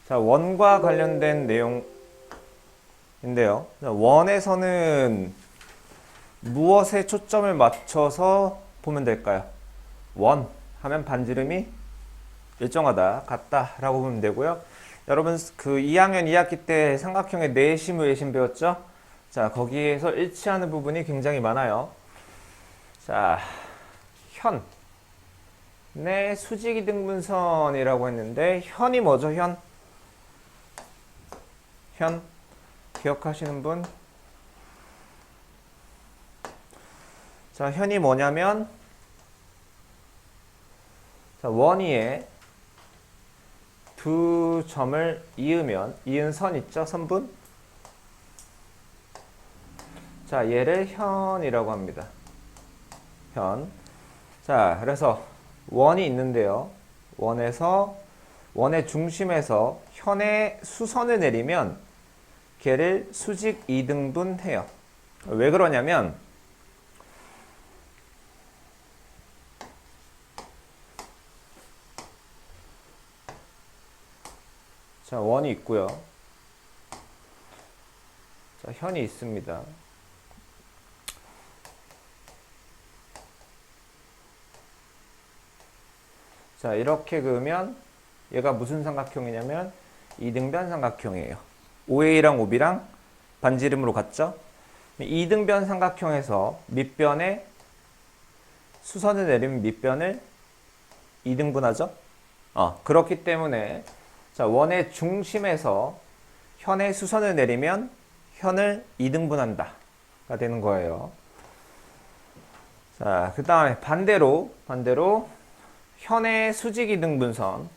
자, 원과 관련된 내용인데요. 자, 원에서는 무엇에 초점을 맞춰서 보면 될까요? 원 하면 반지름이 일정하다, 같다 라고 보면 되고요. 여러분 그 2학년 2학기 때 삼각형의 내심, 외심 배웠죠? 자, 거기에서 일치하는 부분이 굉장히 많아요. 자, 현의 수직이등분선이라고 했는데 현이 뭐죠? 현 기억하시는 분? 자, 현이 뭐냐면 자, 원위에 두 점을 이은 선 있죠? 선분? 자, 얘를 현이라고 합니다. 현. 자, 그래서 원이 있는데요. 원의 중심에서 현의 수선을 내리면 걔를 수직 이등분 해요. 왜 그러냐면 자, 원이 있고요. 자, 현이 있습니다. 자, 이렇게 그으면 얘가 무슨 삼각형이냐면 이등변 삼각형이에요. OA랑 OB랑 반지름으로 같죠? 이등변 삼각형에서 밑변에 수선을 내리면 밑변을 이등분하죠? 그렇기 때문에 자, 원의 중심에서 현의 수선을 내리면 현을 이등분한다 가 되는 거예요. 자, 그 다음에 반대로 현의 수직이등분선은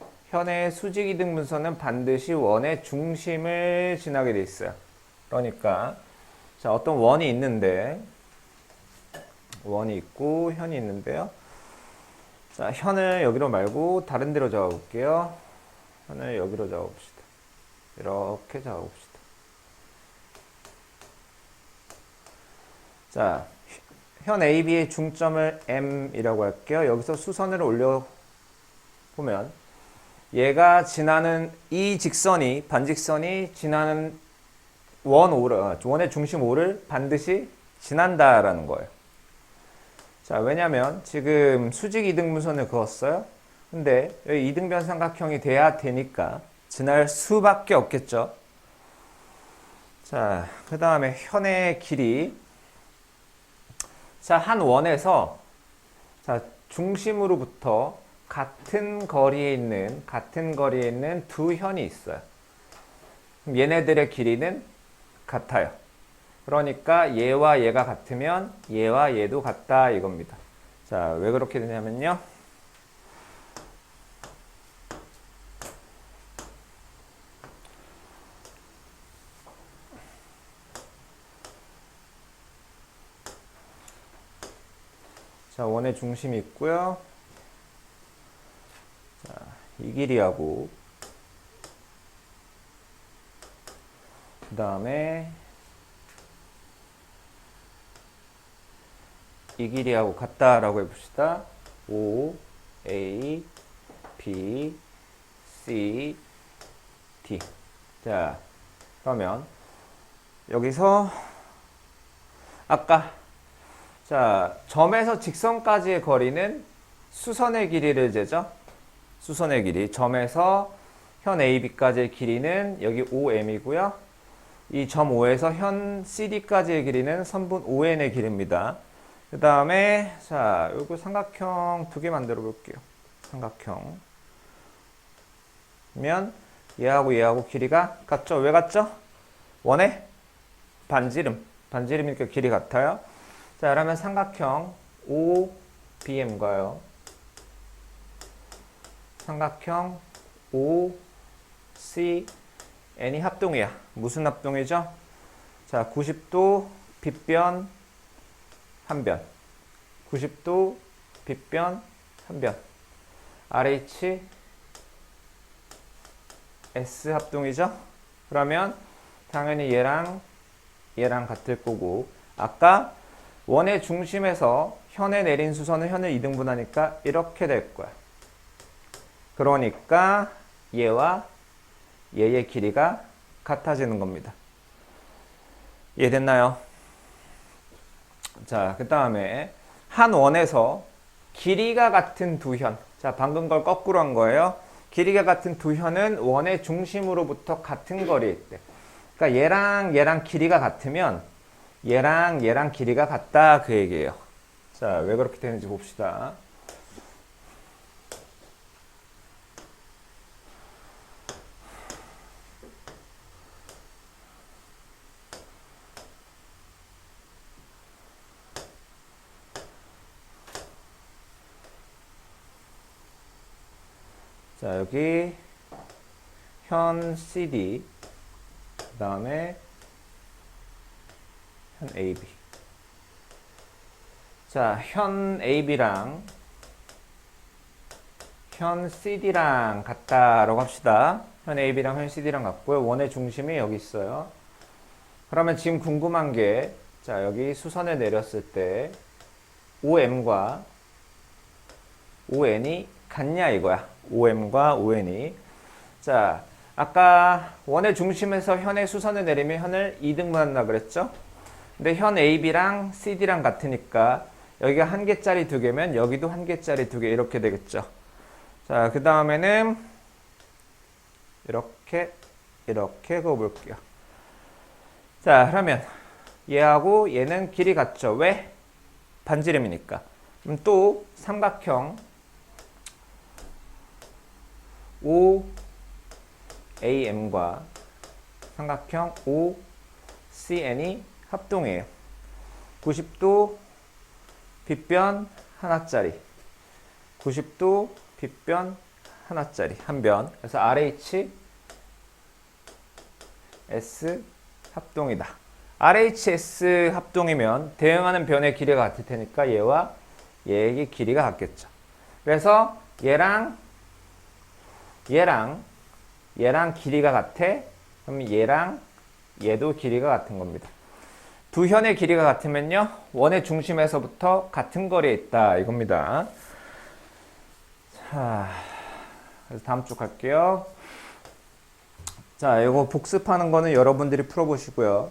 반드시 원의 중심을 지나게 돼 있어요. 그러니까 자, 어떤 원이 있는데 원이 있고 현이 있는데요. 자, 현을 여기로 말고 다른 데로 적어볼게요. 현을 여기로 적어봅시다. 이렇게 적어봅시다. 자, 현 AB의 중점을 M이라고 할게요. 여기서 수선을 올려보면 얘가 지나는 이 직선이, 반직선이 지나는 원의 중심 O를 반드시 지난다라는 거예요. 자, 왜냐면 지금 수직 이등분선을 그었어요. 근데 여기 이등변 삼각형이 돼야 되니까 지날 수밖에 없겠죠. 자, 그 다음에 현의 길이. 자, 한 원에서 자, 중심으로부터 같은 거리에 있는 두 현이 있어요. 그럼 얘네들의 길이는 같아요. 그러니까 얘와 얘가 같으면 얘와 얘도 같다 이겁니다. 자, 왜 그렇게 되냐면요. 자, 원의 중심이 있고요. 자, 이 길이하고 그 다음에 이 길이하고 같다라고 해봅시다. O, A, B, C, D. 자, 그러면 여기서 아까 자, 점에서 직선까지의 거리는 수선의 길이를 재죠. 수선의 길이. 점에서 현 AB까지의 길이는 여기 OM이고요. 이 점 O에서 현 CD까지의 길이는 선분 ON의 길이입니다. 그 다음에 자, 요거 삼각형 두 개 만들어 볼게요. 삼각형. 그러면 얘하고 길이가 같죠? 왜 같죠? 원의 반지름이니까 길이 같아요. 자, 그러면 삼각형 OBM과요. 삼각형 OCN이 합동이야. 무슨 합동이죠? 자, 90도 빗변 한 변. 90도 빗변 한 변. RH S 합동이죠? 그러면 당연히 얘랑 같을 거고, 아까 원의 중심에서 현에 내린 수선은 현을 이등분하니까 이렇게 될 거야. 그러니까 얘와 얘의 길이가 같아지는 겁니다. 이해됐나요? 자, 그 다음에 한 원에서 길이가 같은 두 현. 자, 방금 걸 거꾸로 한 거예요. 길이가 같은 두 현은 원의 중심으로부터 같은 거리에 있대. 그러니까 얘랑 길이가 같으면 얘랑 길이가 같다 그 얘기예요. 자, 왜 그렇게 되는지 봅시다. 자, 여기 현 CD, 그 다음에 현 AB. 자, 현 AB랑 현 CD랑 같다라고 합시다. 현 AB랑 현 CD랑 같고요. 원의 중심이 여기 있어요. 그러면 지금 궁금한 게, 자, 여기 수선을 내렸을 때 OM과 ON이 같냐 이거야. OM과 ON이. 자, 아까 원의 중심에서 현의 수선을 내리면 현을 2등분한다 그랬죠? 근데 현 AB랑 CD랑 같으니까 여기가 한 개짜리 두 개면 여기도 한 개짜리 두 개 이렇게 되겠죠. 자, 그 다음에는 이렇게 그어볼게요. 자, 그러면 얘하고 얘는 길이 같죠? 왜? 반지름이니까. 그럼 또 삼각형 OAM과 삼각형 OCN이 합동이에요. 90도 빗변 하나짜리, 90도 빗변 하나짜리 한 변. 그래서 RHS 합동이다. RHS 합동이면 대응하는 변의 길이가 같을 테니까 얘와 얘의 길이가 같겠죠. 그래서 얘랑 길이가 같아. 그럼 얘랑 얘도 길이가 같은 겁니다. 두 현의 길이가 같으면요, 원의 중심에서부터 같은 거리에 있다 이겁니다. 자, 그래서 다음 쪽 갈게요. 자, 이거 복습하는 거는 여러분들이 풀어보시고요.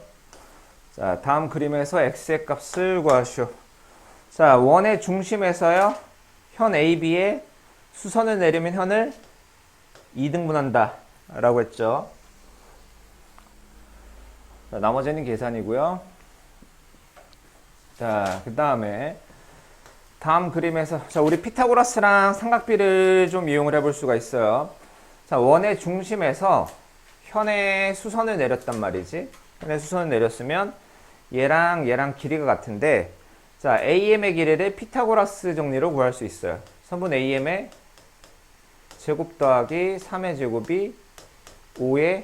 자, 다음 그림에서 x의 값을 구하시오. 자, 원의 중심에서요, 현 AB에 수선을 내리면 현을 2등분한다 라고 했죠. 자, 나머지는 계산이고요. 자, 그 다음에 다음 그림에서, 자, 우리 피타고라스랑 삼각비를 좀 이용을 해볼 수가 있어요. 자, 원의 중심에서 현의 수선을 내렸단 말이지. 현의 수선을 내렸으면 얘랑 길이가 같은데, 자, AM의 길이를 피타고라스 정리로 구할 수 있어요. 선분 AM의 제곱 더하기 3의 제곱이 5의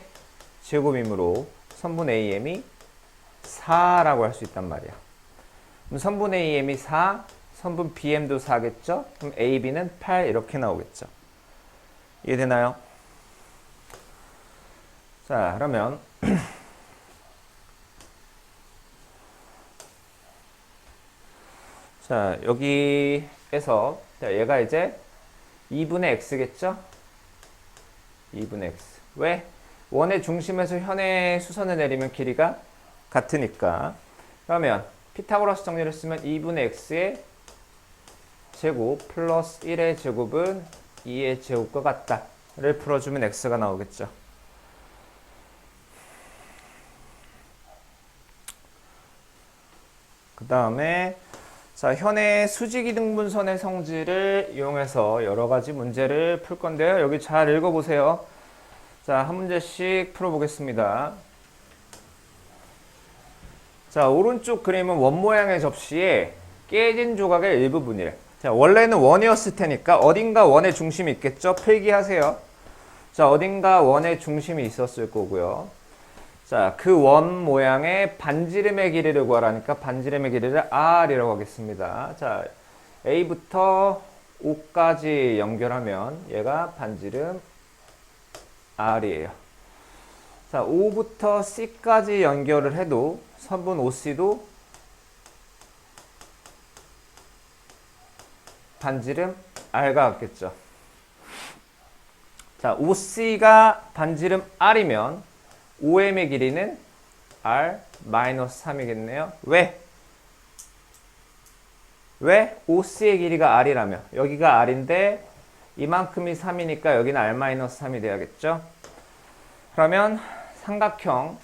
제곱이므로 선분 AM이 4라고 할 수 있단 말이야. 그럼 선분 AM이 4, 선분 BM도 4겠죠? 그럼 AB는 8 이렇게 나오겠죠. 이해되나요? 자, 그러면 자, 여기에서 자, 얘가 이제 2분의 x겠죠? 2분의 x. 왜? 원의 중심에서 현의 수선을 내리면 길이가 같으니까. 그러면 피타고라스 정리를 쓰면 2분의 x의 제곱 플러스 1의 제곱은 2의 제곱과 같다를 풀어주면 x가 나오겠죠. 그 다음에 자, 현의 수직이등분선의 성질을 이용해서 여러 가지 문제를 풀 건데요. 여기 잘 읽어보세요. 자, 한 문제씩 풀어보겠습니다. 자, 오른쪽 그림은 원 모양의 접시에 깨진 조각의 일부분이래. 자, 원래는 원이었을 테니까 어딘가 원의 중심이 있겠죠? 필기하세요. 자, 어딘가 원의 중심이 있었을 거고요. 자, 그 원 모양의 반지름의 길이를 구하라니까 반지름의 길이를 R이라고 하겠습니다. 자, A부터 O까지 연결하면 얘가 반지름 R이에요. 자, O부터 C까지 연결을 해도 선분 OC도 반지름 R과 같겠죠. 자, OC가 반지름 R이면 OM의 길이는 R-3이겠네요. 왜? 왜? OC의 길이가 R이라며. 여기가 R인데 이만큼이 3이니까 여기는 R-3이 돼야겠죠? 그러면 삼각형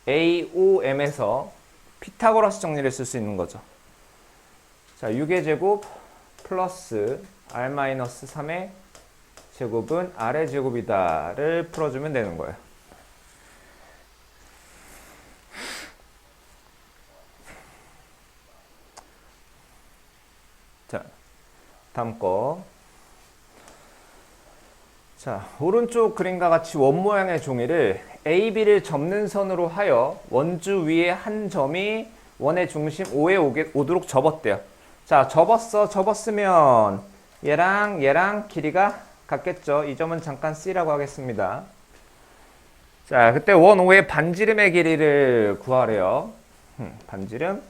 AOM에서 피타고라스 정리를 쓸 수 있는 거죠. 자, 6의 제곱 플러스 R-3의 제곱은 R의 제곱이다를 풀어주면 되는 거예요. 자, 다음 거. 자, 오른쪽 그림과 같이 원 모양의 종이를 AB를 접는 선으로 하여 원주 위에 한 점이 원의 중심 O에 오도록 접었대요. 자, 접었으면 얘랑 길이가 같겠죠. 이 점은 잠깐 C라고 하겠습니다. 자, 그때 원 O의 반지름의 길이를 구하래요. 반지름.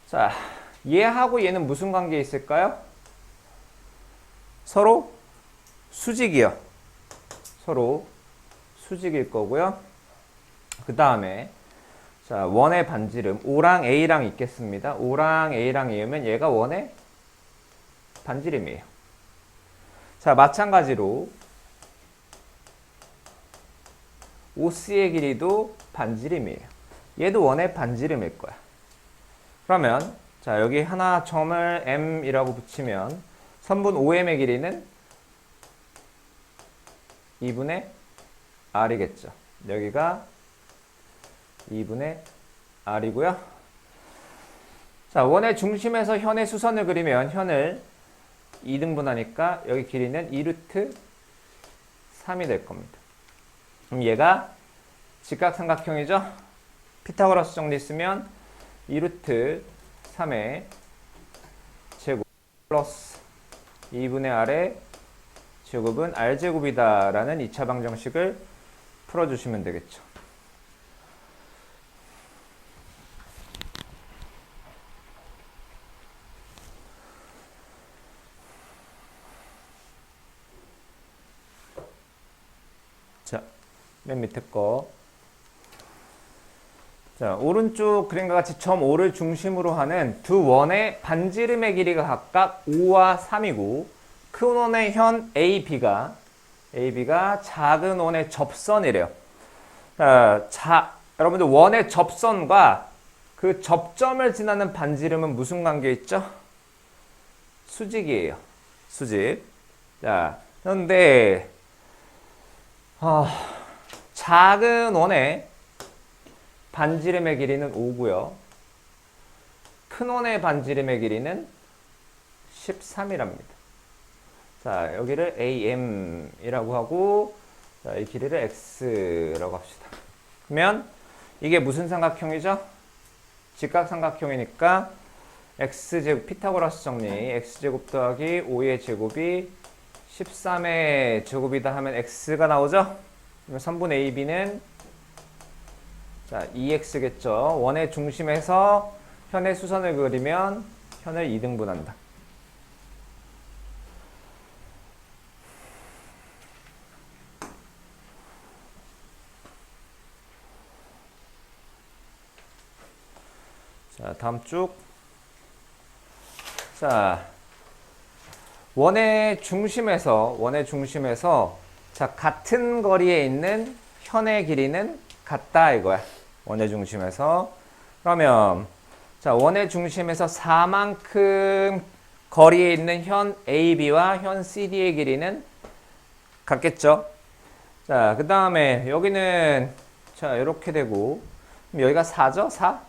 자, 얘하고 얘는 무슨 관계에 있을까요? 서로 수직이요. 서로 수직일 거고요. 그 다음에 자, 원의 반지름 O랑 A랑 있겠습니다. O랑 A랑 A면 얘가 원의 반지름이에요. 자, 마찬가지로 OC의 길이도 반지름이에요. 얘도 원의 반지름일 거야. 그러면 자, 여기 하나 점을 M이라고 붙이면 선분 OM의 길이는 2분의 R이겠죠. 여기가 2분의 R이고요. 자, 원의 중심에서 현의 수선을 그리면 현을 2등분하니까 여기 길이는 2루트 3이 될 겁니다. 그럼 얘가 직각삼각형이죠. 피타고라스 정리 쓰면 2루트 3의 제곱 플러스 2분의 R의 제곱은 R제곱이다 라는 2차 방정식을 풀어주시면 되겠죠. 자, 맨 밑에 거. 자, 오른쪽 그림과 같이 점 O를 중심으로 하는 두 원의 반지름의 길이가 각각 5와 3이고 큰 원의 현 AB가 작은 원의 접선이래요. 여러분들 원의 접선과 그 접점을 지나는 반지름은 무슨 관계 있죠? 수직이에요. 수직. 자, 그런데 작은 원의 반지름의 길이는 5고요. 큰 원의 반지름의 길이는 13이랍니다. 자, 여기를 AM이라고 하고 자, 이 길이를 X라고 합시다. 그러면 이게 무슨 삼각형이죠? 직각삼각형이니까 X제곱, 피타고라스 정리 X제곱 더하기 5의 제곱이 13의 제곱이다 하면 X가 나오죠? 그러면 선분 AB는 자, 2X겠죠. 원의 중심에서 현의 수선을 그리면 현을 2등분한다. 자, 다음 쭉. 자, 원의 중심에서 자, 같은 거리에 있는 현의 길이는 같다 이거야. 원의 중심에서. 그러면 자, 원의 중심에서 4만큼 거리에 있는 현 AB와 현 CD의 길이는 같겠죠. 자, 그 다음에 여기는 자, 이렇게 되고 그럼 여기가 4죠? 4?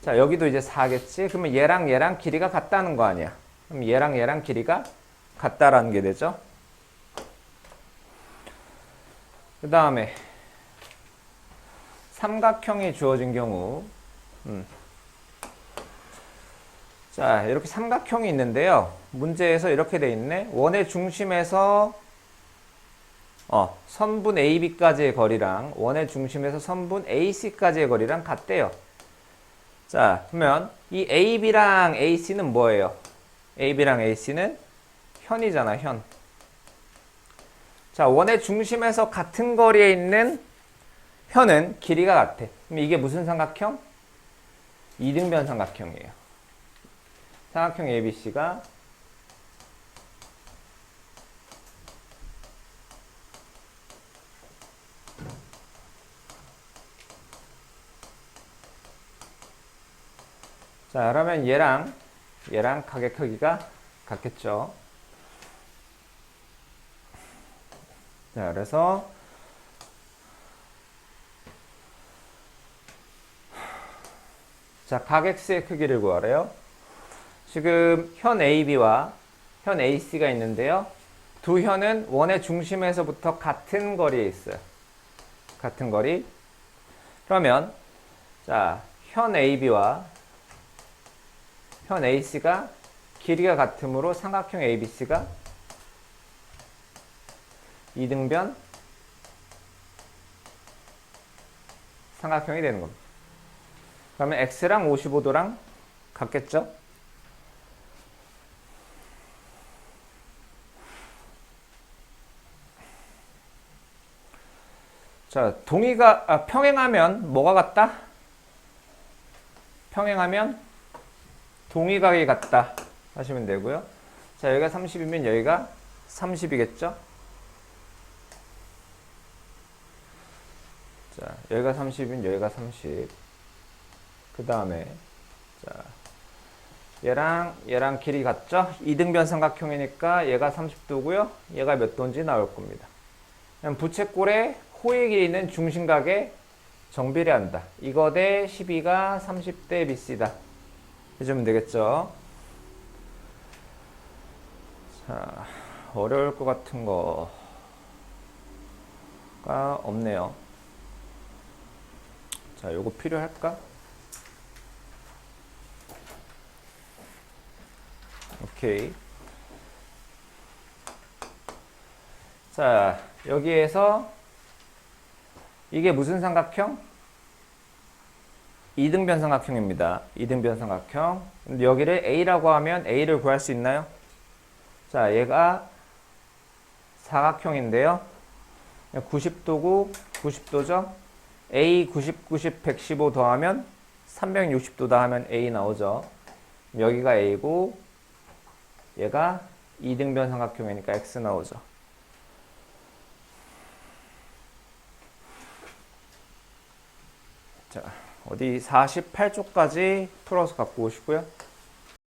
자, 여기도 이제 4겠지. 그러면 얘랑 길이가 같다는 거 아니야. 그럼 얘랑 길이가 같다라는 게 되죠. 그 다음에 삼각형이 주어진 경우 자, 이렇게 삼각형이 있는데요. 문제에서 이렇게 돼 있네. 원의 중심에서 선분 AB까지의 거리랑 원의 중심에서 선분 AC까지의 거리랑 같대요. 자, 그러면 이 AB랑 AC는 뭐예요? AB랑 AC는 현이잖아, 현. 자, 원의 중심에서 같은 거리에 있는 현은 길이가 같아. 그럼 이게 무슨 삼각형? 이등변 삼각형이에요. 삼각형 ABC가 자, 그러면 얘랑 각의 크기가 같겠죠. 자, 그래서 자, 각 X의 크기를 구하래요. 지금 현 AB와 현 AC가 있는데요. 두 현은 원의 중심에서부터 같은 거리에 있어요. 같은 거리. 그러면 자, 현 AB와 현 AC가 길이가 같으므로 삼각형 ABC가 이등변 삼각형이 되는 겁니다. 그러면 X랑 55도랑 같겠죠? 자, 평행하면 뭐가 같다? 평행하면 동의각이 같다 하시면 되고요. 자, 여기가 30이면 여기가 30이겠죠? 자, 여기가 30이면 여기가 30. 그 다음에 자, 얘랑 길이 같죠? 이등변 삼각형이니까 얘가 30도고요. 얘가 몇 도인지 나올 겁니다. 그럼 부채꼴의 호의 길이는 중심각에 정비례한다. 이거 대 12가 30대 BC다. 해주면 되겠죠? 자, 어려울 것 같은 거가 없네요. 자, 요거 필요할까? 오케이. 자, 여기에서 이게 무슨 삼각형? 이등변 삼각형입니다. 이등변 삼각형. 근데 여기를 A라고 하면 A를 구할 수 있나요? 자, 얘가 사각형인데요. 90도고 90도죠? A 90, 90, 115 더하면 360도다 하면 A 나오죠. 여기가 A고 얘가 이등변 삼각형이니까 X 나오죠. 자, 어디 48쪽까지 풀어서 갖고 오시고요.